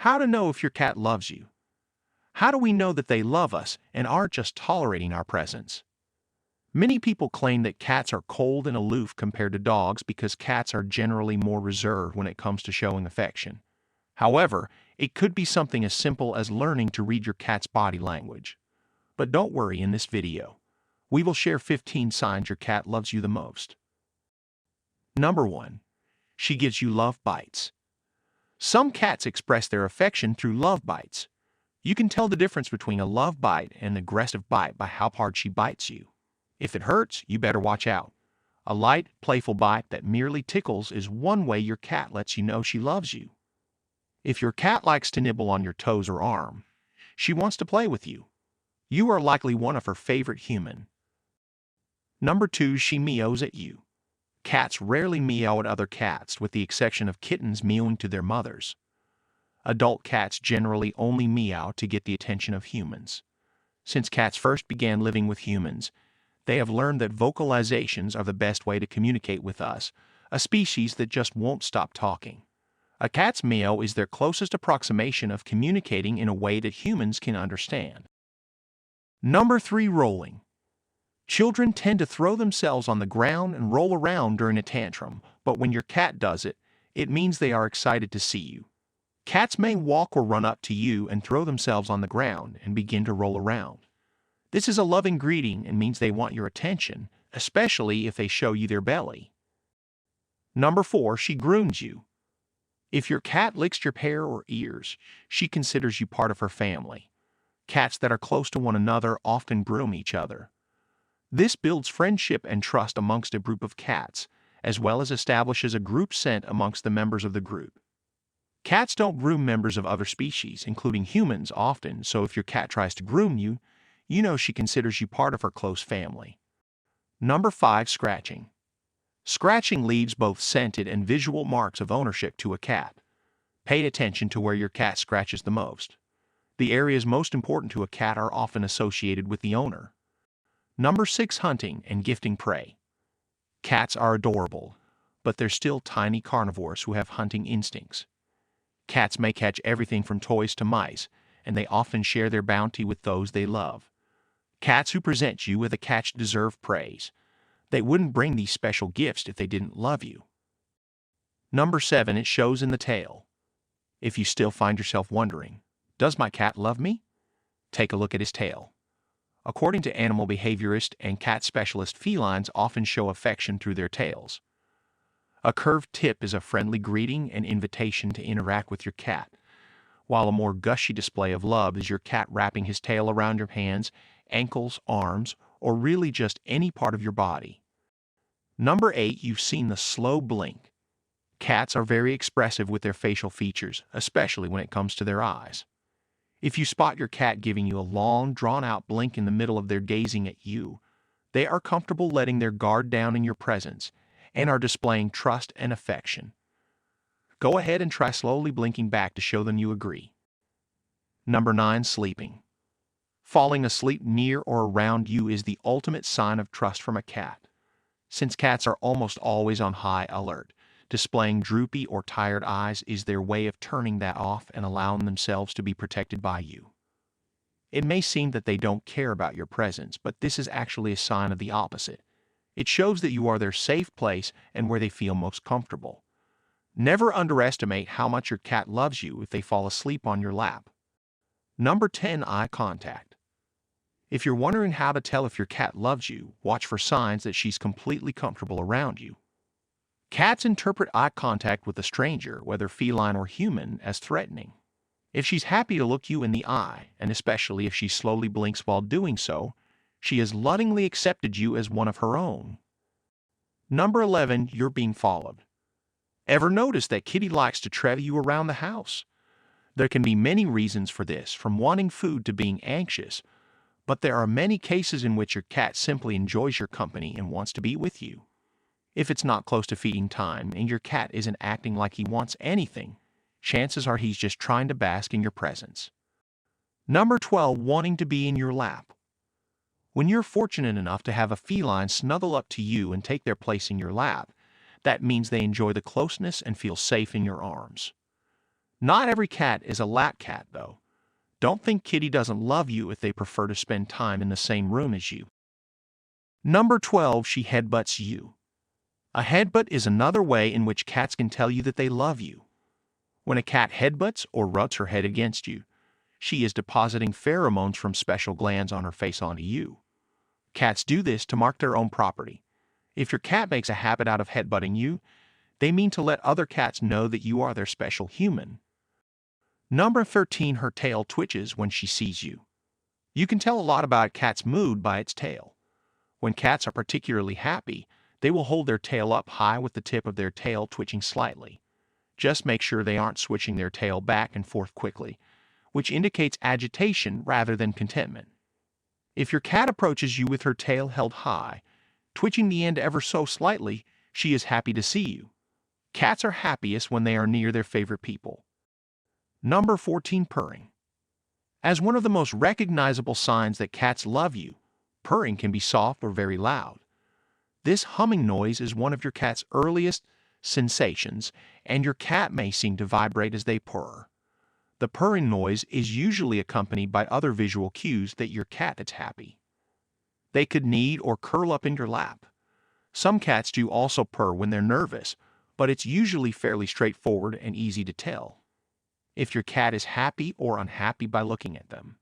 How to know if your cat loves you. How do we know that they love us and aren't just tolerating our presence? Many people claim that cats are cold and aloof compared to dogs because cats are generally more reserved when it comes to showing affection. However, it could be something as simple as learning to read your cat's body language. But don't worry, in this video, we will share 15 signs your cat loves you the most. Number 1. She gives you love bites. Some cats express their affection through love bites. You can tell the difference between a love bite and an aggressive bite by how hard she bites you. If it hurts, you better watch out. A light, playful bite that merely tickles is one way your cat lets you know she loves you. If your cat likes to nibble on your toes or arm, she wants to play with you. You are likely one of her favorite human. Number 2. She meows at you. Cats rarely meow at other cats, with the exception of kittens meowing to their mothers. Adult cats generally only meow to get the attention of humans. Since cats first began living with humans, they have learned that vocalizations are the best way to communicate with us, a species that just won't stop talking. A cat's meow is their closest approximation of communicating in a way that humans can understand. Number 3. Rolling. Children tend to throw themselves on the ground and roll around during a tantrum, but when your cat does it, it means they are excited to see you. Cats may walk or run up to you and throw themselves on the ground and begin to roll around. This is a loving greeting and means they want your attention, especially if they show you their belly. Number 4. She grooms you. If your cat licks your hair or ears, she considers you part of her family. Cats that are close to one another often groom each other. This builds friendship and trust amongst a group of cats, as well as establishes a group scent amongst the members of the group. Cats don't groom members of other species, including humans, often, so if your cat tries to groom you, you know she considers you part of her close family. Number 5. Scratching. Scratching leaves both scented and visual marks of ownership to a cat. Pay attention to where your cat scratches the most. The areas most important to a cat are often associated with the owner. Number 6. Hunting and gifting prey. Cats are adorable, but they're still tiny carnivores who have hunting instincts. Cats may catch everything from toys to mice, and they often share their bounty with those they love. Cats who present you with a catch deserve praise. They wouldn't bring these special gifts if they didn't love you. Number 7. It shows in the tail. If you still find yourself wondering, does my cat love me? Take a look at his tail. According to animal behaviorist and cat specialist, felines often show affection through their tails. A curved tip is a friendly greeting and invitation to interact with your cat, while a more gushy display of love is your cat wrapping his tail around your hands, ankles, arms, or really just any part of your body. Number 8. You've seen the slow blink. Cats are very expressive with their facial features, especially when it comes to their eyes. If you spot your cat giving you a long, drawn-out blink in the middle of their gazing at you, they are comfortable letting their guard down in your presence and are displaying trust and affection. Go ahead and try slowly blinking back to show them you agree. Number 9. Sleeping. Falling asleep near or around you is the ultimate sign of trust from a cat. Since cats are almost always on high alert, displaying droopy or tired eyes is their way of turning that off and allowing themselves to be protected by you. It may seem that they don't care about your presence, but this is actually a sign of the opposite. It shows that you are their safe place and where they feel most comfortable. Never underestimate how much your cat loves you if they fall asleep on your lap. Number 10. Eye contact. If you're wondering how to tell if your cat loves you, watch for signs that she's completely comfortable around you. Cats interpret eye contact with a stranger, whether feline or human, as threatening. If she's happy to look you in the eye, and especially if she slowly blinks while doing so, she has lovingly accepted you as one of her own. Number 11. You're being followed. Ever notice that Kitty likes to trail you around the house? There can be many reasons for this, from wanting food to being anxious, but there are many cases in which your cat simply enjoys your company and wants to be with you. If it's not close to feeding time and your cat isn't acting like he wants anything, chances are he's just trying to bask in your presence. Number 12. Wanting to be in your lap. When you're fortunate enough to have a feline snuggle up to you and take their place in your lap, that means they enjoy the closeness and feel safe in your arms. Not every cat is a lap cat, though. Don't think kitty doesn't love you if they prefer to spend time in the same room as you. Number 12, she headbutts you. A headbutt is another way in which cats can tell you that they love you. When a cat headbutts or rubs her head against you, she is depositing pheromones from special glands on her face onto you. Cats do this to mark their own property. If your cat makes a habit out of headbutting you, they mean to let other cats know that you are their special human. Number 13, her tail twitches when she sees you. You can tell a lot about a cat's mood by its tail. When cats are particularly happy, they will hold their tail up high with the tip of their tail twitching slightly. Just make sure they aren't switching their tail back and forth quickly, which indicates agitation rather than contentment. If your cat approaches you with her tail held high, twitching the end ever so slightly, she is happy to see you. Cats are happiest when they are near their favorite people. Number 14, purring. As one of the most recognizable signs that cats love you, purring can be soft or very loud. This humming noise is one of your cat's earliest sensations, and your cat may seem to vibrate as they purr. The purring noise is usually accompanied by other visual cues that your cat is happy. They could knead or curl up in your lap. Some cats do also purr when they're nervous, but it's usually fairly straightforward and easy to tell if your cat is happy or unhappy by looking at them.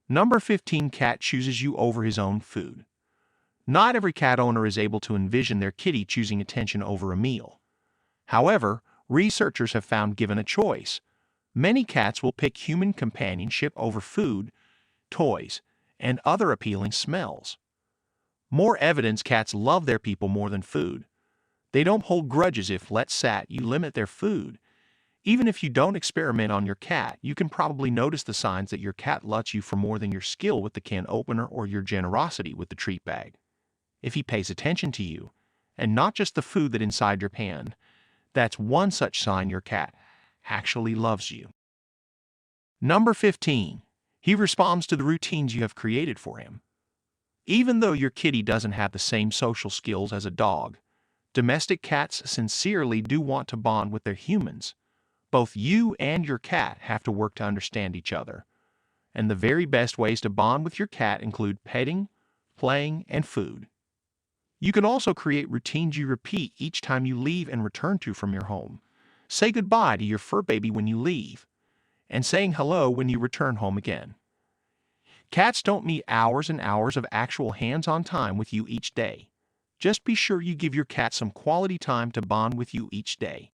Number 15, cat chooses you over his own food. Not every cat owner is able to envision their kitty choosing attention over a meal. However, researchers have found given a choice, many cats will pick human companionship over food, toys, and other appealing smells. More evidence cats love their people more than food. They don't hold grudges if, let's say, you limit their food. Even if you don't experiment on your cat, you can probably notice the signs that your cat loves you for more than your skill with the can opener or your generosity with the treat bag. If he pays attention to you, and not just the food that's inside your pan, that's one such sign your cat actually loves you. Number 15. He responds to the routines you have created for him. Even though your kitty doesn't have the same social skills as a dog, domestic cats sincerely do want to bond with their humans. Both you and your cat have to work to understand each other. And the very best ways to bond with your cat include petting, playing, and food. You can also create routines you repeat each time you leave and return to from your home. Say goodbye to your fur baby when you leave, and saying hello when you return home again. Cats don't need hours and hours of actual hands-on time with you each day. Just be sure you give your cat some quality time to bond with you each day.